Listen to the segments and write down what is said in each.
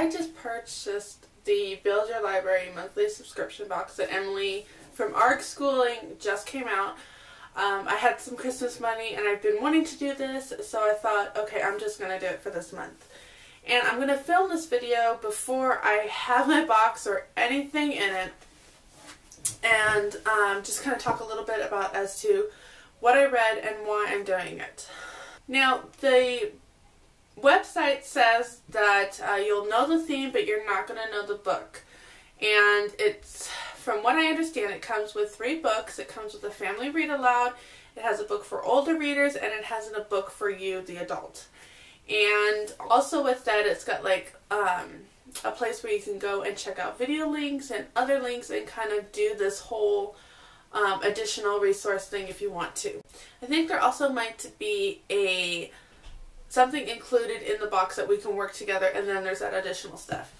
I just purchased the Build Your Library monthly subscription box that Emily from ARC Schooling just came out. I had some Christmas money and I've been wanting to do this, so I thought, okay, I'm just going to do it for this month. And I'm going to film this video before I have my box or anything in it, and just kind of talk a little bit about as to what I read and why I'm doing it. Now, the website says that you'll know the theme, but you're not going to know the book. And it's, from what I understand, it comes with 3 books. It comes with a family read aloud, it has a book for older readers, and it has a book for you, the adult. And also with that, it's got like a place where you can go and check out video links and other links and kind of do this whole additional resource thing if you want to. I think there also might be something included in the box that we can work together, and then there's that additional stuff.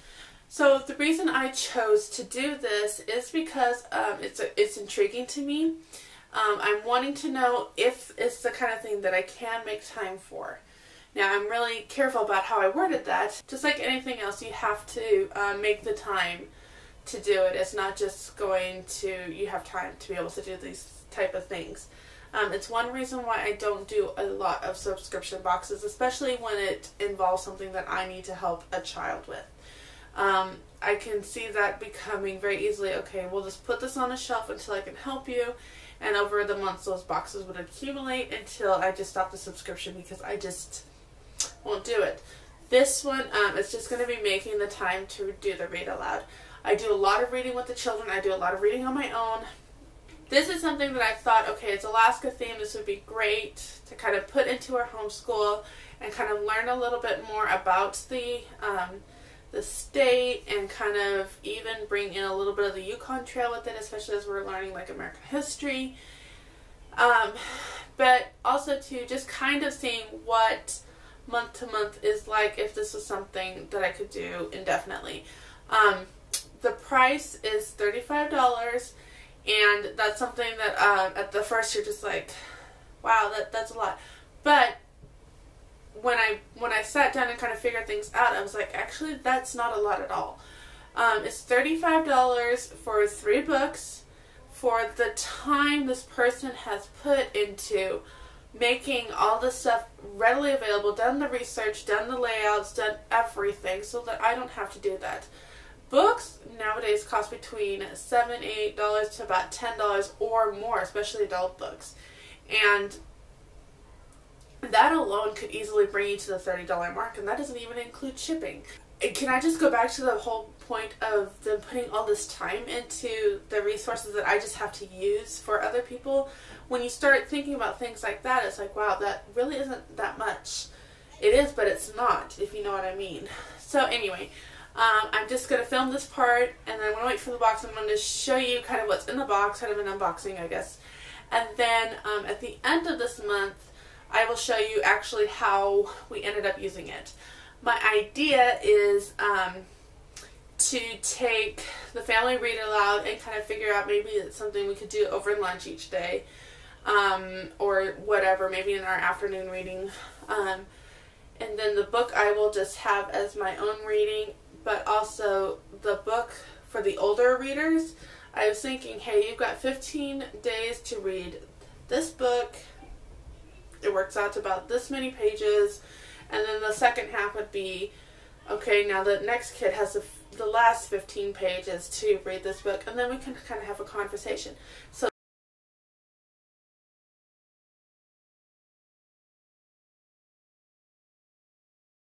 So the reason I chose to do this is because it's intriguing to me. I'm wanting to know if it's the kind of thing that I can make time for. Now, I'm really careful about how I worded that. Just like anything else, you have to make the time to do it. It's not just going to, you have time to be able to do these type of things. It's one reason why I don't do a lot of subscription boxes, especially when it involves something that I need to help a child with. I can see that becoming very easily, okay, we'll just put this on a shelf until I can help you, and over the months those boxes would accumulate until I just stop the subscription because I just won't do it. This one, it's just going to be making the time to do the read aloud. I do a lot of reading with the children. I do a lot of reading on my own. This is something that I thought, okay, it's Alaska themed. This would be great to kind of put into our homeschool and kind of learn a little bit more about the state, and kind of even bring in a little bit of the Yukon Trail with it, especially as we're learning like American history. But also to just kind of seeing what month to month is like, if this was something that I could do indefinitely. The price is $35, and that's something that at the first you're just like, wow, that's a lot. But when I sat down and kind of figured things out, I was like, actually, that's not a lot at all. It's $35 for 3 books for the time this person has put into making all this stuff readily available, done the research, done the layouts, done everything, so that I don't have to do that. Books nowadays cost between $7, $8 to about $10 or more, especially adult books. And that alone could easily bring you to the $30 mark, and that doesn't even include shipping. Can I just go back to the whole point of them putting all this time into the resources that I just have to use for other people? When you start thinking about things like that, it's like, wow, that really isn't that much. It is, but it's not, if you know what I mean. So anyway, I'm just going to film this part, and then I'm going to wait for the box. I'm going to show you kind of what's in the box, kind of an unboxing, I guess. And then at the end of this month, I will show you actually how we ended up using it. My idea is to take the family read aloud and kind of figure out maybe it's something we could do over lunch each day, or whatever, maybe in our afternoon reading. And then the book I will just have as my own reading, but also the book for the older readers. I was thinking, hey, you've got 15 days to read this book. It works out to about this many pages. And then the second half would be, okay, now the next kid has the last 15 pages to read this book, and then we can kind of have a conversation. So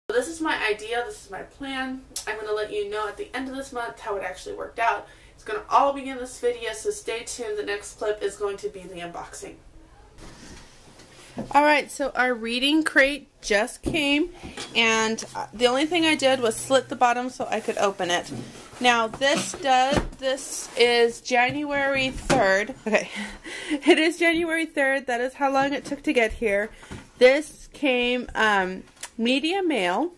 this is my idea, this is my plan. I'm going to let you know at the end of this month how it actually worked out. It's going to all be in this video, so stay tuned. The next clip is going to be the unboxing. Alright, so our reading crate just came, and the only thing I did was slit the bottom so I could open it. Now this is January 3rd. Okay, it is January 3rd. That is how long it took to get here. This came media mail,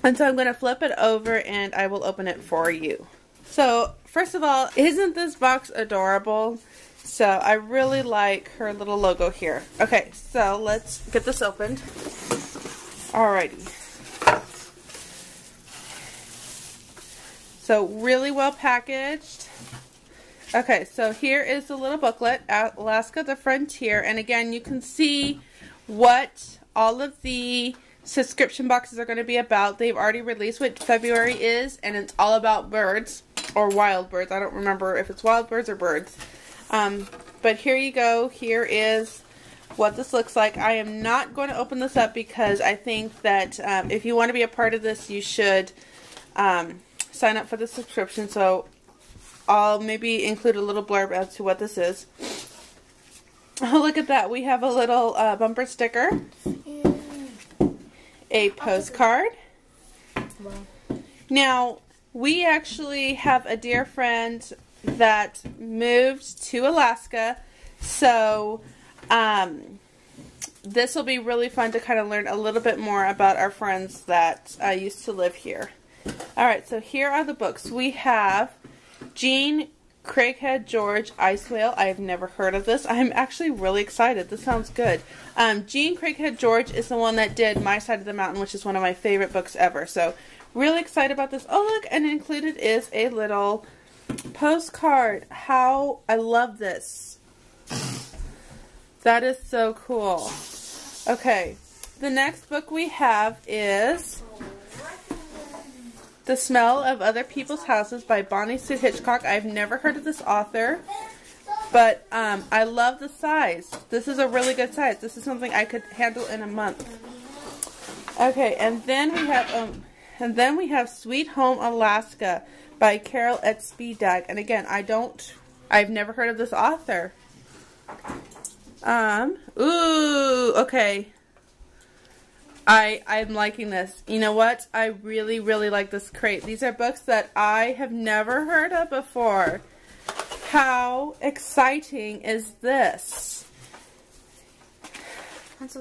and so I'm going to flip it over and I will open it for you. So first of all, isn't this box adorable? So I really like her little logo here. Okay, so let's get this opened. Alrighty. So really well packaged. Okay, so here is the little booklet, Alaska the Frontier. And again, you can see what all of the subscription boxes are going to be about. They've already released what February is, and it's all about birds, or wild birds. I don't remember if it's wild birds or birds. But here you go. Here is what this looks like. I am not going to open this up because I think that if you want to be a part of this, you should sign up for the subscription. So I'll maybe include a little blurb as to what this is. Oh, look at that. We have a little bumper sticker. A postcard. Wow. Now, we actually have a dear friend that moved to Alaska. So, this will be really fun to kind of learn a little bit more about our friends that used to live here. Alright, so here are the books. We have Jean Craighead George Ice Whale. I have never heard of this. I'm actually really excited. This sounds good. Jean Craighead George is the one that did My Side of the Mountain, which is one of my favorite books ever. So, really excited about this. Oh, look, and included is a little postcard. How I love this. That is so cool. Okay, the next book we have is The Smell of Other People's Houses by Bonnie Sue Hitchcock. I've never heard of this author, but I love the size. This is a really good size. This is something I could handle in a month. Okay, and then we have Sweet Home Alaska by Carol Etzby-Dag. And again, I've never heard of this author. Ooh, okay. I'm liking this. You know what? I really, really like this crate. These are books that I have never heard of before. How exciting is this?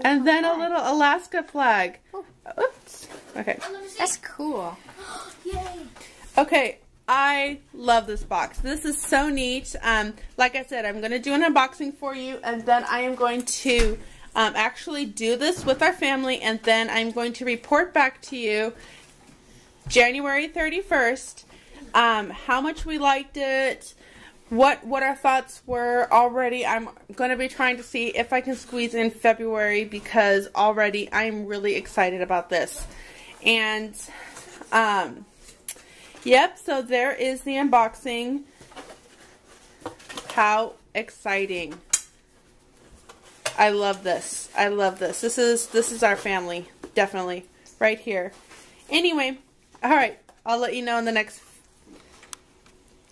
And then a little Alaska flag. Oh. Oops. Okay. That's cool. Yay. Okay. I love this box. This is so neat. Like I said, I'm going to do an unboxing for you, and then I am going to actually do this with our family, and then I'm going to report back to you January 31st how much we liked it, what our thoughts were already. I'm going to be trying to see if I can squeeze in February, because already I'm really excited about this. And yep, so there is the unboxing. How exciting. I love this. I love this. This is our family, definitely, right here. Anyway, alright, I'll let you know in the next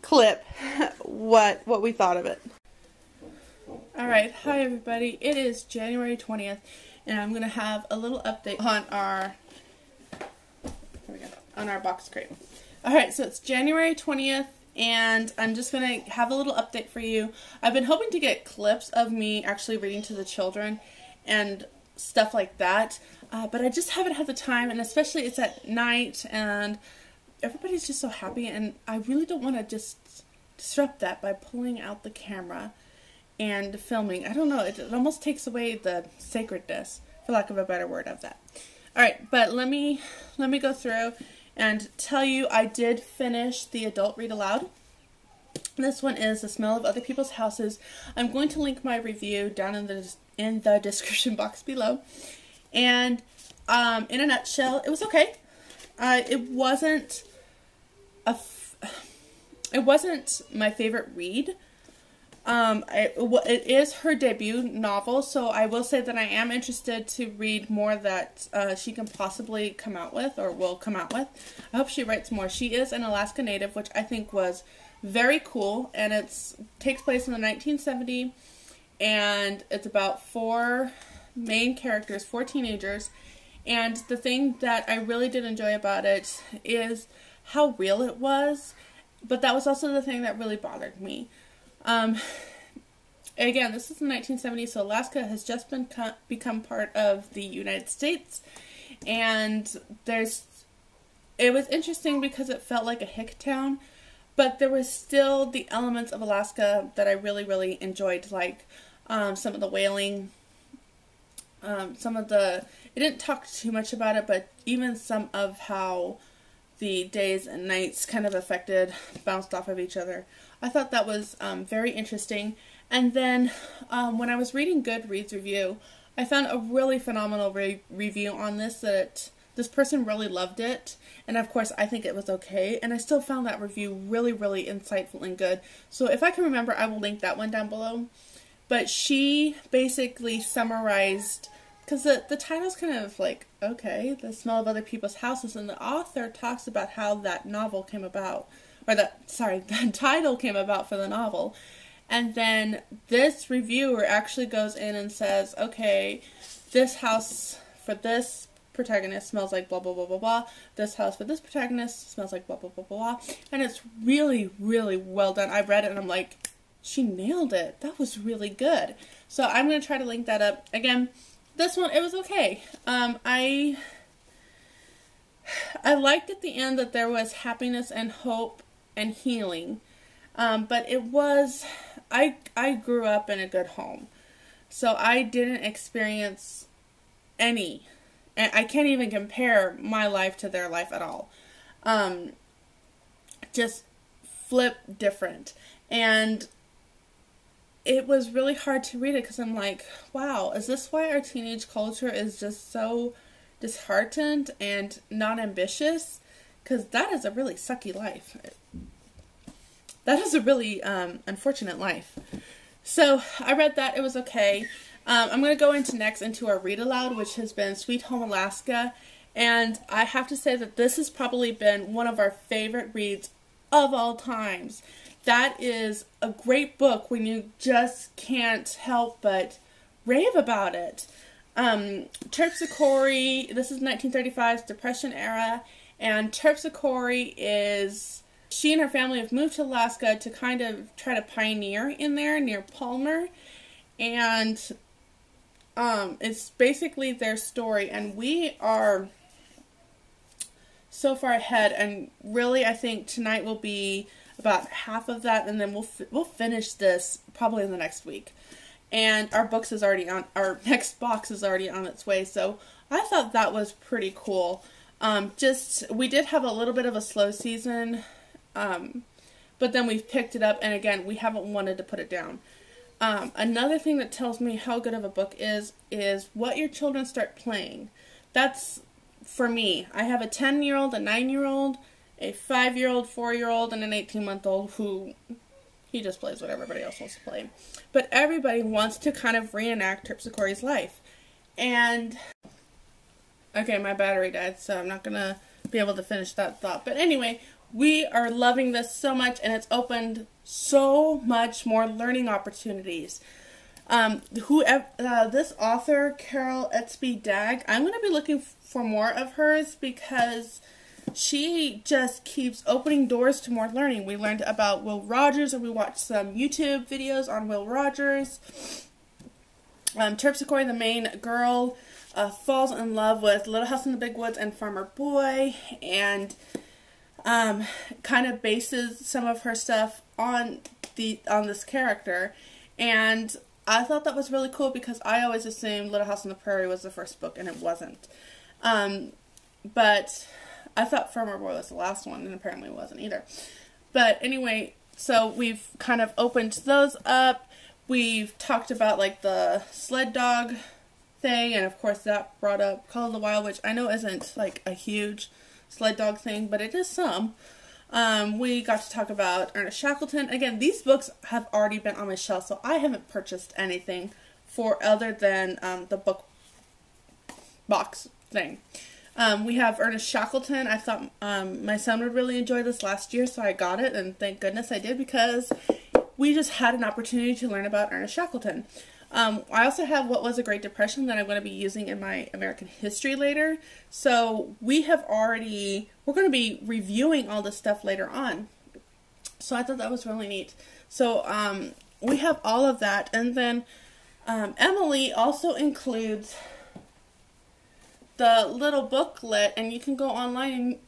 clip what we thought of it. Alright, hi everybody. It is January 20th, and I'm going to have a little update on our box crate. Alright, so it's January 20th, and I'm just going to have a little update for you. I've been hoping to get clips of me actually reading to the children and stuff like that, but I just haven't had the time, and especially it's at night, and everybody's just so happy, and I really don't want to just disrupt that by pulling out the camera and filming. I don't know, it almost takes away the sacredness, for lack of a better word, of that. Alright, but let me go through and tell you I did finish the adult read aloud. This one is The Smell of Other People's Houses. I'm going to link my review down in the description box below. And in a nutshell, it was okay. It wasn't my favorite read. It is her debut novel, so I will say that I am interested to read more that she can possibly come out with, or will come out with. I hope she writes more. She is an Alaska native, which I think was very cool, and it takes place in the 1970s, and it's about 4 main characters, 4 teenagers, and the thing that I really did enjoy about it is how real it was, but that was also the thing that really bothered me. Again, this is the 1970s, so Alaska has just become part of the United States, and it was interesting because it felt like a hick town, but there was still the elements of Alaska that I really, really enjoyed, like some of the whaling, it didn't talk too much about it, but even some of how the days and nights kind of bounced off of each other. I thought that was very interesting. And then when I was reading Goodreads Review, I found a really phenomenal review on this, that this person really loved it. And of course, I think it was okay. And I still found that review really, really insightful and good. So if I can remember, I will link that one down below. But she basically summarized, because the title's kind of like, okay, the smell of other people's houses. And the author talks about how that novel came about. Or the title came about for the novel. And then this reviewer actually goes in and says, okay, this house for this protagonist smells like blah, blah, blah, blah, blah. This house for this protagonist smells like blah, blah, blah, blah, blah. And it's really, really well done. I read it and I'm like, she nailed it. That was really good. So I'm going to try to link that up. Again, this one, it was okay. I liked at the end that there was happiness and hope and healing. But it was, I grew up in a good home. So I didn't experience any. And I can't even compare my life to their life at all. Just flip different. And it was really hard to read it because I'm like, wow, is this why our teenage culture is just so disheartened and not ambitious? Because that is a really sucky life. That is a really unfortunate life. So I read that. It was okay. I'm going to go into our read aloud, which has been Sweet Home Alaska. And I have to say that this has probably been one of our favorite reads of all times. That is a great book when you just can't help but rave about it. Terpsichore, this is 1935's Depression era. And Terpsichore is, she and her family have moved to Alaska to kind of try to pioneer in there near Palmer. And it's basically their story, and we are so far ahead, and really I think tonight will be about half of that, and then we'll finish this probably in the next week. And our next box is already on its way, so I thought that was pretty cool. We did have a little bit of a slow season, but then we've picked it up, and again, we haven't wanted to put it down. Another thing that tells me how good of a book is what your children start playing. That's, for me, I have a 10-year-old, a 9-year-old, a 5-year-old, 4-year-old, and an 18-month-old who, he just plays what everybody else wants to play. But everybody wants to kind of reenact Terpsichore's life. And, okay, my battery died, so I'm not going to be able to finish that thought. But anyway, we are loving this so much, and it's opened so much more learning opportunities. This author, Carol Etsby Dagg, I'm going to be looking for more of hers because she just keeps opening doors to more learning. We learned about Will Rogers, and we watched some YouTube videos on Will Rogers. Terpsichore, the main girl, falls in love with Little House in the Big Woods and Farmer Boy, and kind of bases some of her stuff on this character. And I thought that was really cool because I always assumed Little House on the Prairie was the first book, and it wasn't. But I thought Farmer Boy was the last one, and apparently it wasn't either. But anyway, so we've kind of opened those up. We've talked about like the sled dog thing, and of course that brought up Call of the Wild, which I know isn't like a huge sled dog thing, but it is some. We got to talk about Ernest Shackleton. Again, these books have already been on my shelf, so I haven't purchased anything for other than the book box thing. We have Ernest Shackleton. I thought my son would really enjoy this last year, so I got it, and thank goodness I did because we just had an opportunity to learn about Ernest Shackleton. I also have What Was a Great Depression that I'm going to be using in my American history later. So we're going to be reviewing all this stuff later on. So I thought that was really neat. So we have all of that. And then Emily also includes the little booklet, and you can go online,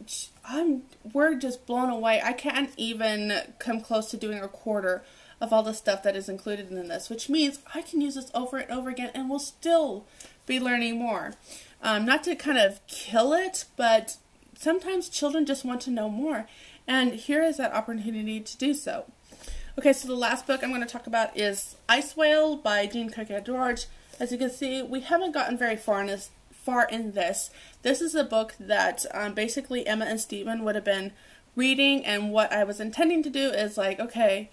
and we're just blown away. I can't even come close to doing a quarter of all the stuff that is included in this, which means I can use this over and over again and we'll still be learning more. Not to kind of kill it, but sometimes children just want to know more, and here is that opportunity to do so. Okay, so the last book I'm going to talk about is Ice Whale by Dean George. As you can see, we haven't gotten very far in this. This is a book that basically Emma and Stephen would have been reading, and what I was intending to do is like, okay,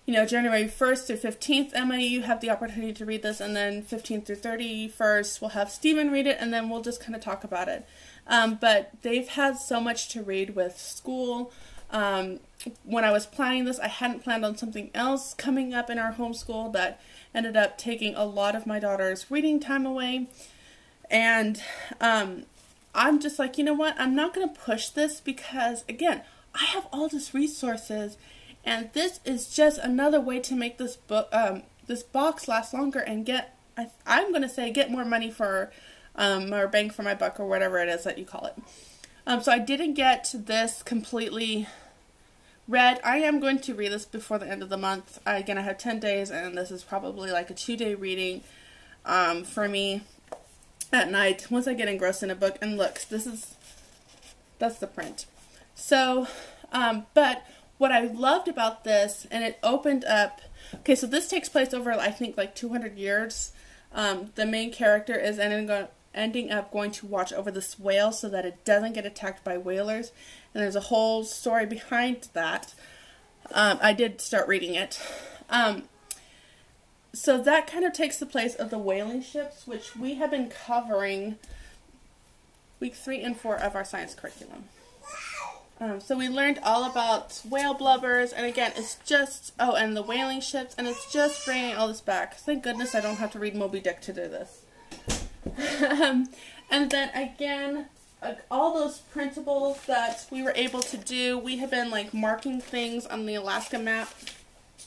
you know, January 1st through 15th, Emma, you have the opportunity to read this, and then 15th through 31st, we'll have Stephen read it, and then we'll just kind of talk about it. But they've had so much to read with school. When I was planning this, I hadn't planned on something else coming up in our homeschool that ended up taking a lot of my daughter's reading time away. And I'm just like, you know what, I'm not going to push this because, again, I have all these resources, and this is just another way to make this book, this box last longer and get, I'm going to say, get more money for, or bang for my buck, or whatever it is that you call it. So I didn't get this completely read. I am going to read this before the end of the month. Again, I have 10 days, and this is probably like a 2-day reading for me at night once I get engrossed in a book. And look, that's the print. So, but what I loved about this, and it opened up, okay, so this takes place over, I think, like 200 years. The main character is ending up going to watch over this whale so that it doesn't get attacked by whalers. And there's a whole story behind that. I did start reading it. So that kind of takes the place of the whaling ships, which we have been covering week 3 and 4 of our science curriculum. So we learned all about whale blubbers, and again, it's just, oh, and the whaling ships, and it's just bringing all this back. Thank goodness I don't have to read Moby Dick to do this. And then again, all those principles that we were able to do, we have been like marking things on the Alaska map.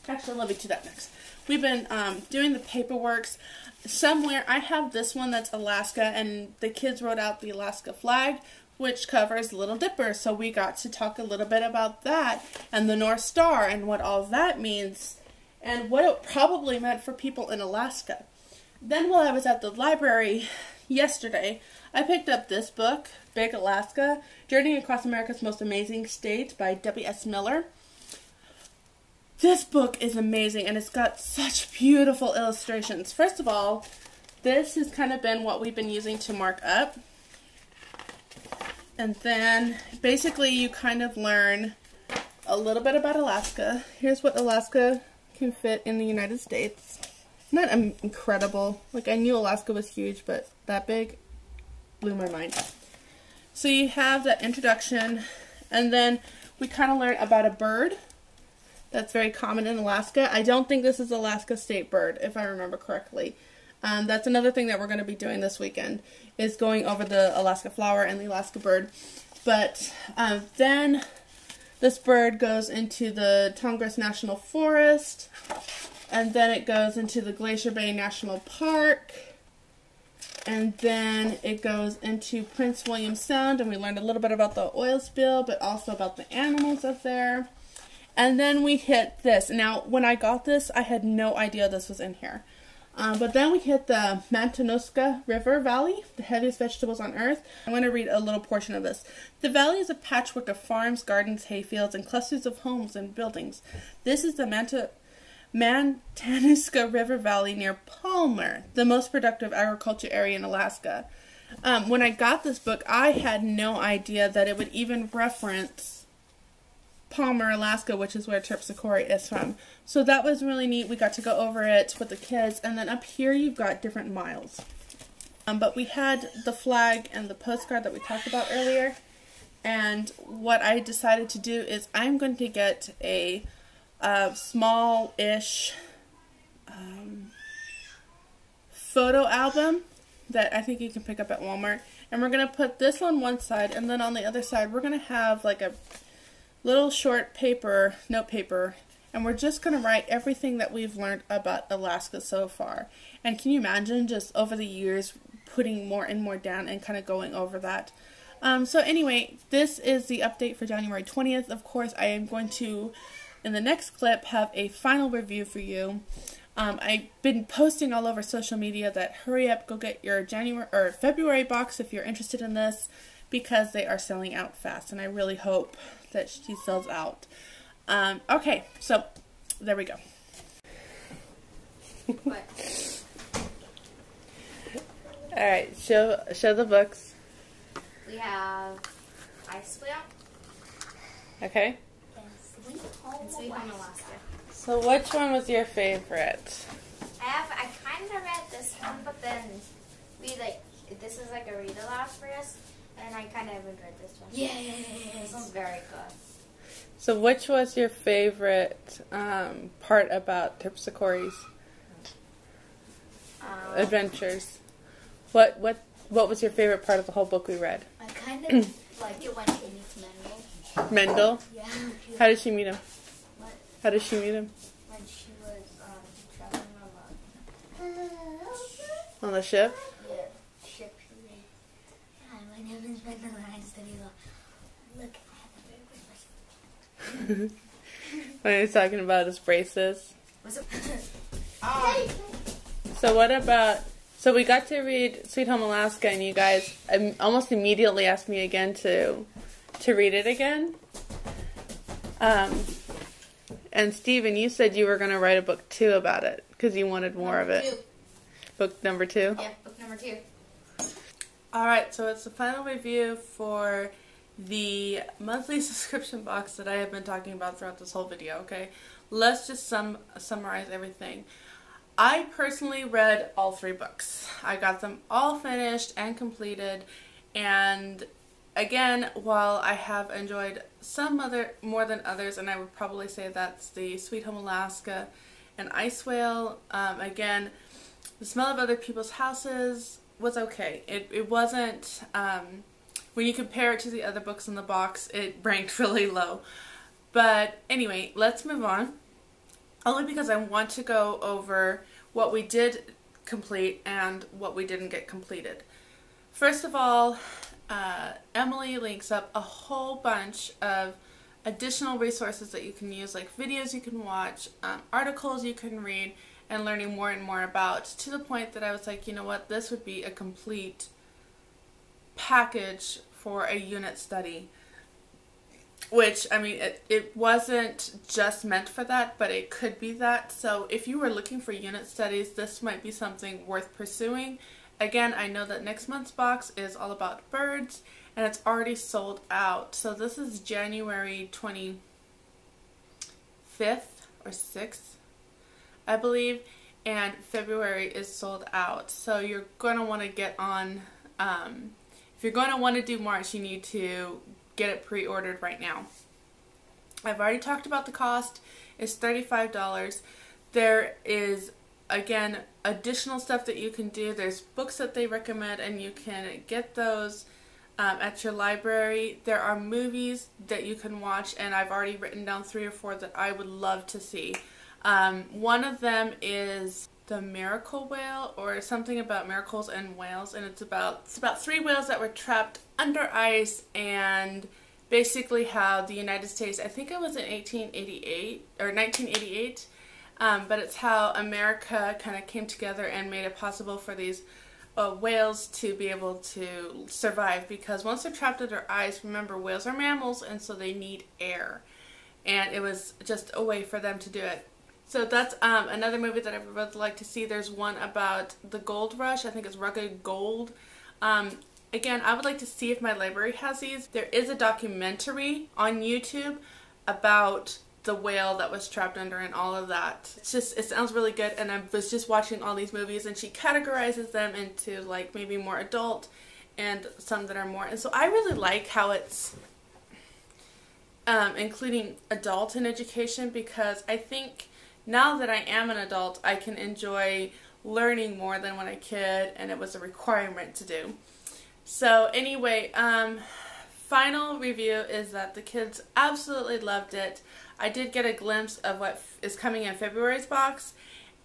Actually, let me do that next. We've been doing the paperworks. Somewhere, I have this one that's Alaska, and the kids wrote out the Alaska flag, which covers Little Dipper, so we got to talk a little bit about that, and the North Star, and what all that means, and what it probably meant for people in Alaska. Then while I was at the library yesterday, I picked up this book, Big Alaska, Journeying Across America's Most Amazing State by W.S. Miller. This book is amazing, and it's got such beautiful illustrations. First of all, this has kind of been what we've been using to mark up. And then, basically, you kind of learn a little bit about Alaska. Here's what Alaska can fit in the United States. Not incredible. Like, I knew Alaska was huge, but that big blew my mind. So you have that introduction, and then we kind of learn about a bird that's very common in Alaska. I don't think this is Alaska state bird, if I remember correctly. That's another thing that we're going to be doing this weekend, is going over the Alaska flower and the Alaska bird. But then this bird goes into the Tongass National Forest, and then it goes into the Glacier Bay National Park, and then it goes into Prince William Sound, and we learned a little bit about the oil spill, but also about the animals up there. And then we hit this. Now, when I got this, I had no idea this was in here. But then we hit the Matanuska River Valley, the heaviest vegetables on earth. I'm going to read a little portion of this. The valley is a patchwork of farms, gardens, hayfields, and clusters of homes and buildings. This is the Matanuska River Valley near Palmer, the most productive agriculture area in Alaska. When I got this book, I had no idea that it would even reference Palmer, Alaska, which is where Terpsichore is from. So that was really neat. We got to go over it with the kids. And then up here you've got different miles. But we had the flag and the postcard that we talked about earlier. And what I decided to do is I'm going to get a small-ish photo album that I think you can pick up at Walmart. And we're going to put this on one side, and then on the other side we're going to have like a little short paper, note paper, and we're just going to write everything that we've learned about Alaska so far. And can you imagine just over the years putting more and more down and kind of going over that? So anyway, this is the update for January 20th. Of course, I am going to, in the next clip, have a final review for you. I've been posting all over social media that hurry up, go get your February box if you're interested in this. because they are selling out fast, and I really hope that she sells out. Okay, so there we go. What? All right, show the books. We have Ice Wheel. Okay. And Sweet Home Alaska. So which one was your favorite? I kind of read this one, but then this is like a read aloud for us, and I kind of haven't read this one. Yeah. This one's very good. So which was your favorite part about Terpsichore's adventures? What was your favorite part of the whole book we read? I kind of like it when she meets Mendel. Mendel? Yeah. How did she meet him? What? How did she meet him? When she was traveling On the ship? ship. Hi, my name is Mendel and I study law. Look, I have a very good question. When he was talking about his braces. What's up? So what about... So we got to read Sweet Home Alaska, and you guys almost immediately asked me again to read it again. And Steven, you said you were going to write a book 2 about it, because you wanted more of it. 2. Book number 2? Yeah, book number 2. Alright, so it's the final review for the monthly subscription box that I have been talking about throughout this whole video, okay? Let's just summarize everything. I personally read all 3 books. I got them all finished and completed, and again, while I have enjoyed some more than others, and I would probably say that's the Sweet Home Alaska and Ice Whale, again, the smell of other people's houses was okay. It wasn't, when you compare it to the other books in the box, it ranked really low. But anyway, let's move on. Only because I want to go over what we did complete and what we didn't get completed. First of all, Emily links up a whole bunch of additional resources that you can use, like videos you can watch, articles you can read, and learning more and more about, to the point that I was like, you know what, this would be a complete package for a unit study. Which, I mean, it wasn't just meant for that, but it could be that. So if you were looking for unit studies, this might be something worth pursuing. Again, I know that next month's box is all about birds, and it's already sold out. So this is January 25th or 6th, I believe, and February is sold out. So you're going to want to get on, if you're going to want to do March, you need to get it pre-ordered right now. I've already talked about the cost. It's $35. There is, again, additional stuff that you can do. There's books that they recommend, and you can get those at your library. There are movies that you can watch, and I've already written down 3 or 4 that I would love to see. One of them is The Miracle Whale, or something about miracles and whales, and it's about 3 whales that were trapped under ice, and basically how the United States, I think it was in 1888 or 1988, but it's how America kind of came together and made it possible for these whales to be able to survive, because once they're trapped under ice, remember, whales are mammals, and so they need air, and it was just a way for them to do it. So that's another movie that I would really like to see. There's one about the gold rush. I think it's Rugged Gold. Again, I would like to see if my library has these. There is a documentary on YouTube about the whale that was trapped under and all of that. It's just, it sounds really good, and I was just watching all these movies, and she categorizes them into like maybe more adult and some that are more. And so I really like how it's including adult in education, because I think now that I am an adult, I can enjoy learning more than when I was a kid, and it was a requirement to do. So anyway, final review is that the kids absolutely loved it. I did get a glimpse of what is coming in February's box,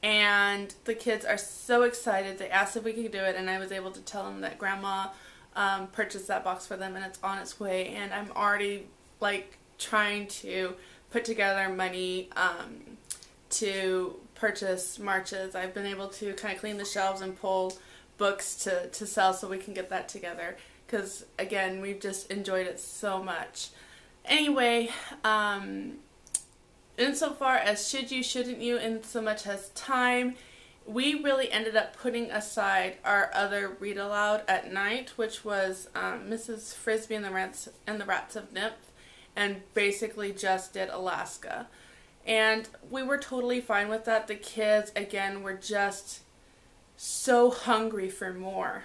and the kids are so excited. They asked if we could do it, and I was able to tell them that Grandma purchased that box for them, and it's on its way. And I'm already like trying to put together money to purchase marches. I've been able to kind of clean the shelves and pull books to sell so we can get that together, because again, we've just enjoyed it so much. Anyway, insofar as should you, shouldn't you, in so much as time, we really ended up putting aside our other read aloud at night, which was Mrs. Frisbee and the Rats of Nymph, and basically just did Alaska. And we were totally fine with that. The kids, again, were just so hungry for more.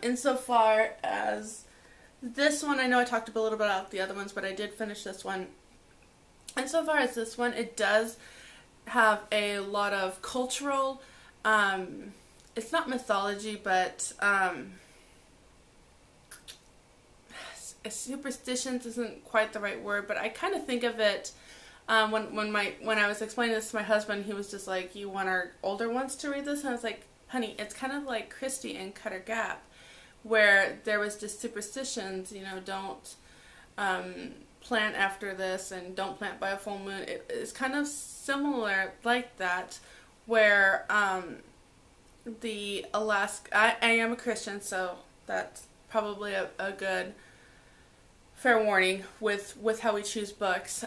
Insofar as this one, I know I talked a little bit about the other ones, but I did finish this one. Insofar as this one, it does have a lot of cultural, it's not mythology, but superstitions isn't quite the right word, but I kind of think of it, when I was explaining this to my husband, he was just like, you want our older ones to read this? And I was like, honey, it's kind of like Christie and Cutter Gap, where there was just superstitions, you know, don't plant after this and don't plant by a full moon. It's kind of similar like that, where the Alaska, I am a Christian, so that's probably a good fair warning with how we choose books.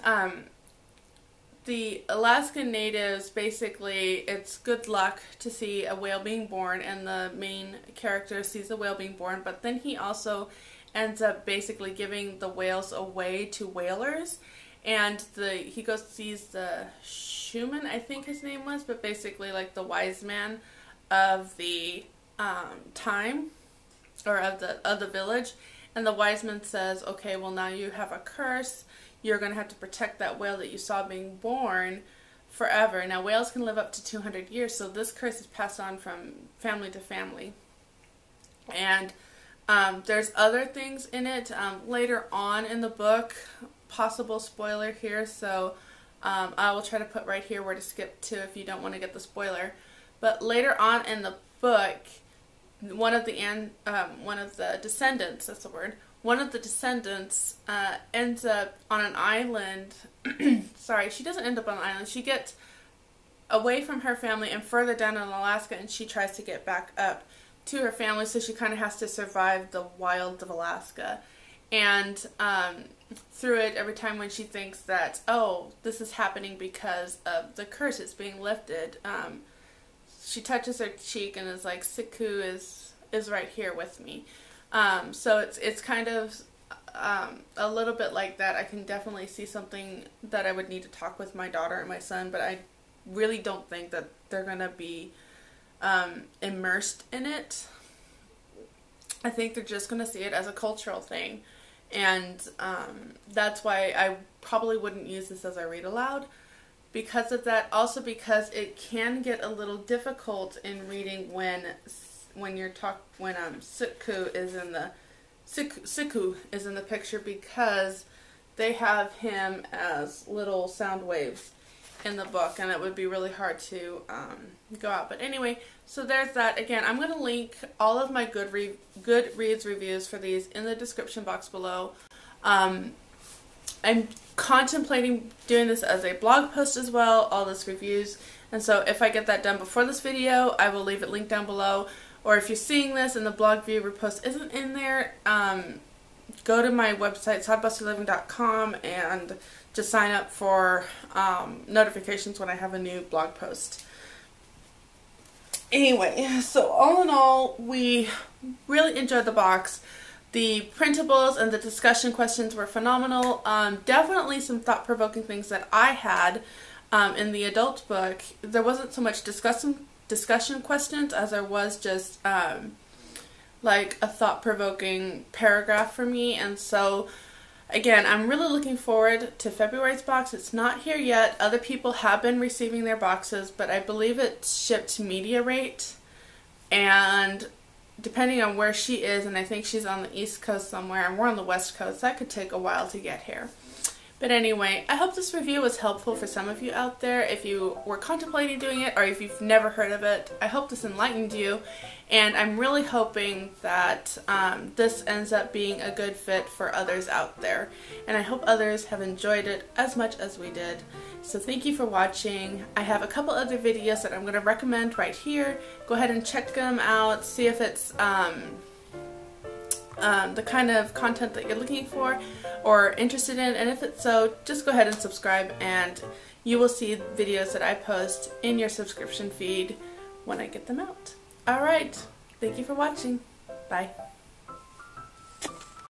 The Alaskan natives, basically, it's good luck to see a whale being born, and the main character sees the whale being born, but then he also ends up basically giving the whales away to whalers, and he goes sees the Schumann, I think his name was, but basically like the wise man of the time, or of the village, and the wise man says, okay, well now you have a curse. You're going to have to protect that whale that you saw being born forever. Now, whales can live up to 200 years, so this curse is passed on from family to family. And there's other things in it later on in the book, possible spoiler here, so I will try to put right here where to skip to if you don't want to get the spoiler. But later on in the book, one of the descendants, that's the word, one of the descendants ends up on an island. Sorry, she doesn't end up on an island. She gets away from her family and further down in Alaska, and she tries to get back up to her family, so she kind of has to survive the wilds of Alaska. And through it, every time when she thinks that, oh, this is happening because of the curse, it's being lifted, she touches her cheek and is like, Siku is right here with me. So it's kind of a little bit like that. I can definitely see something that I would need to talk with my daughter and my son, but I really don't think that they're going to be immersed in it. I think they're just going to see it as a cultural thing, and that's why I probably wouldn't use this as a read aloud. Because of that, also because it can get a little difficult in reading when Siku is in the picture, because they have him as little sound waves in the book, and it would be really hard to go out. But anyway, so there's that. Again, I'm going to link all of my Goodreads reviews for these in the description box below. I'm contemplating doing this as a blog post as well, all these reviews, and so if I get that done before this video, I will leave it linked down below. Or if you're seeing this and the blog view repost isn't in there, go to my website, sodbusterliving.com, and just sign up for notifications when I have a new blog post. Anyway, so all in all, we really enjoyed the box. The printables and the discussion questions were phenomenal. Definitely some thought-provoking things that I had in the adult book. There wasn't so much discussion questions as there was just like a thought-provoking paragraph for me, and so again, I'm really looking forward to February's box. It's not here yet. Other people have been receiving their boxes, but I believe it's shipped media rate, and depending on where she is, and I think she's on the East Coast somewhere, and we're on the West Coast, that could take a while to get here. But anyway, I hope this review was helpful for some of you out there. If you were contemplating doing it, or if you've never heard of it, I hope this enlightened you. And I'm really hoping that this ends up being a good fit for others out there. And I hope others have enjoyed it as much as we did. So thank you for watching. I have a couple other videos that I'm going to recommend right here. Go ahead and check them out. See if it's the kind of content that you're looking for or interested in, and if it's so, just go ahead and subscribe and you will see videos that I post in your subscription feed when I get them out. Alright, thank you for watching. Bye.